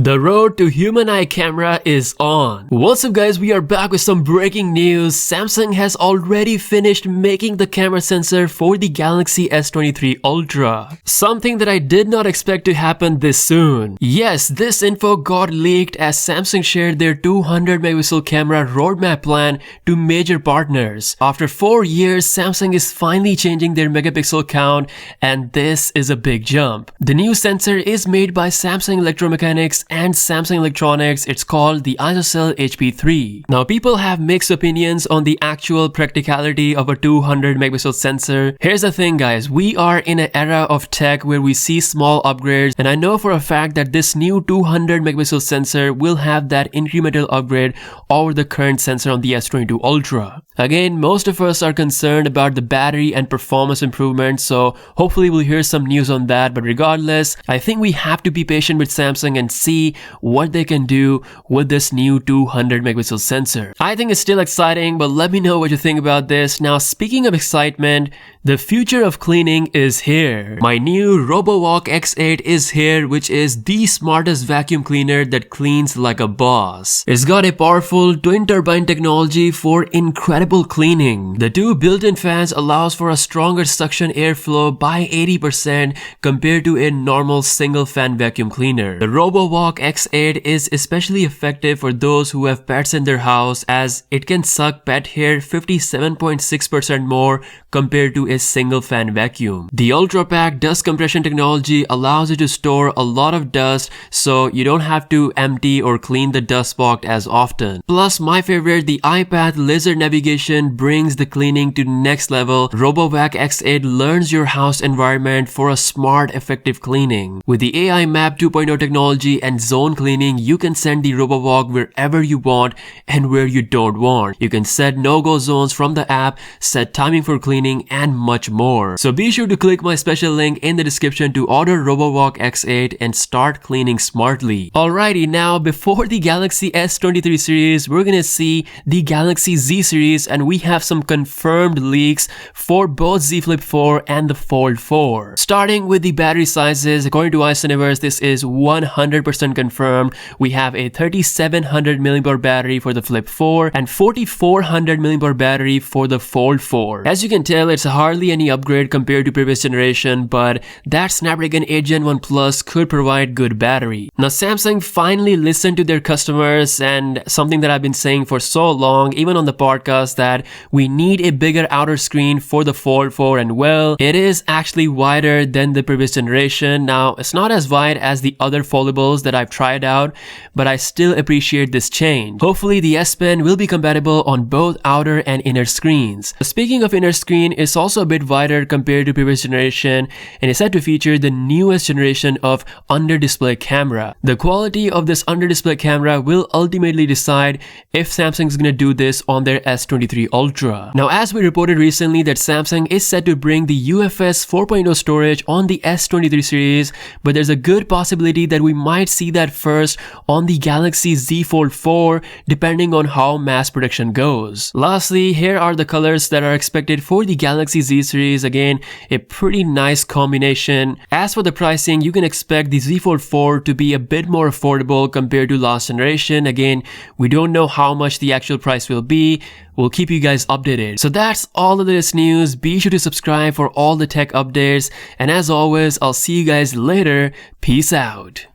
The road to human eye camera is on. What's up guys, we are back with some breaking news. Samsung has already finished making the camera sensor for the Galaxy S23 Ultra. Something that I did not expect to happen this soon. Yes, this info got leaked as Samsung shared their 200 megapixel camera roadmap plan to major partners. After 4 years, Samsung is finally changing their megapixel count, and this is a big jump. The new sensor is made by Samsung Electromechanics and Samsung Electronics. It's called the ISOCELL HP3. Now people have mixed opinions on the actual practicality of a 200 megapixel sensor. Here's the thing guys, we are in an era of tech where we see small upgrades, and I know for a fact that this new 200 megapixel sensor will have that incremental upgrade over the current sensor on the S22 Ultra. Again, most of us are concerned about the battery and performance improvements, so hopefully we'll hear some news on that. But regardless, I think we have to be patient with Samsung and see what they can do with this new 200 megapixel sensor. I think it's still exciting, but let me know what you think about this. Now, speaking of excitement, the future of cleaning is here. My new RoboVac X8 is here, which is the smartest vacuum cleaner that cleans like a boss. It's got a powerful twin turbine technology for incredible cleaning. The two built-in fans allows for a stronger suction airflow by 80% compared to a normal single fan vacuum cleaner. The RoboVac X8 is especially effective for those who have pets in their house, as it can suck pet hair 57.6% more compared to a single fan vacuum. The Ultra Pack dust compression technology allows you to store a lot of dust, so you don't have to empty or clean the dust box as often. Plus, my favorite, the iPath laser navigation brings the cleaning to next level. RoboVac X8 learns your house environment for a smart, effective cleaning. With the AI Map 2.0 technology and zone cleaning, you can send the RoboVac wherever you want and where you don't want. You can set no-go zones from the app, set timing for cleaning, and much more. So be sure to click my special link in the description to order RoboVac X8 and start cleaning smartly. Alrighty, now before the Galaxy S23 series, we're gonna see the Galaxy Z series, and we have some confirmed leaks for both Z Flip 4 and the Fold 4. Starting with the battery sizes, according to iCineverse, this is 100% confirmed. We have a 3700 mAh battery for the Flip 4 and 4400 mAh battery for the Fold 4. As you can tell, it's hardly any upgrade compared to previous generation, but that Snapdragon 8 Gen 1 Plus could provide good battery. Now Samsung finally listened to their customers, and something that I've been saying for so long, even on the podcast, that we need a bigger outer screen for the Fold 4, and well, it is actually wider than the previous generation. Now it's not as wide as the other foldables that I've tried out, but I still appreciate this change. Hopefully the S Pen will be compatible on both outer and inner screens. Speaking of inner screen, it's also a bit wider compared to previous generation, and it's said to feature the newest generation of under-display camera. The quality of this under-display camera will ultimately decide if Samsung is gonna do this on their S23 Ultra. Now, as we reported recently that Samsung is set to bring the UFS 4.0 storage on the S23 series, but there's a good possibility that we might see that first on the Galaxy Z Fold 4, depending on how mass production goes. Lastly, here are the colors that are expected for the Galaxy Z series. Again, a pretty nice combination. As for the pricing, you can expect the Z Fold 4 to be a bit more affordable compared to last generation. Again, we don't know how much the actual price will be. We'll keep you guys updated. So that's all of this news. Be sure to subscribe for all the tech updates, and as always, I'll see you guys later. Peace out.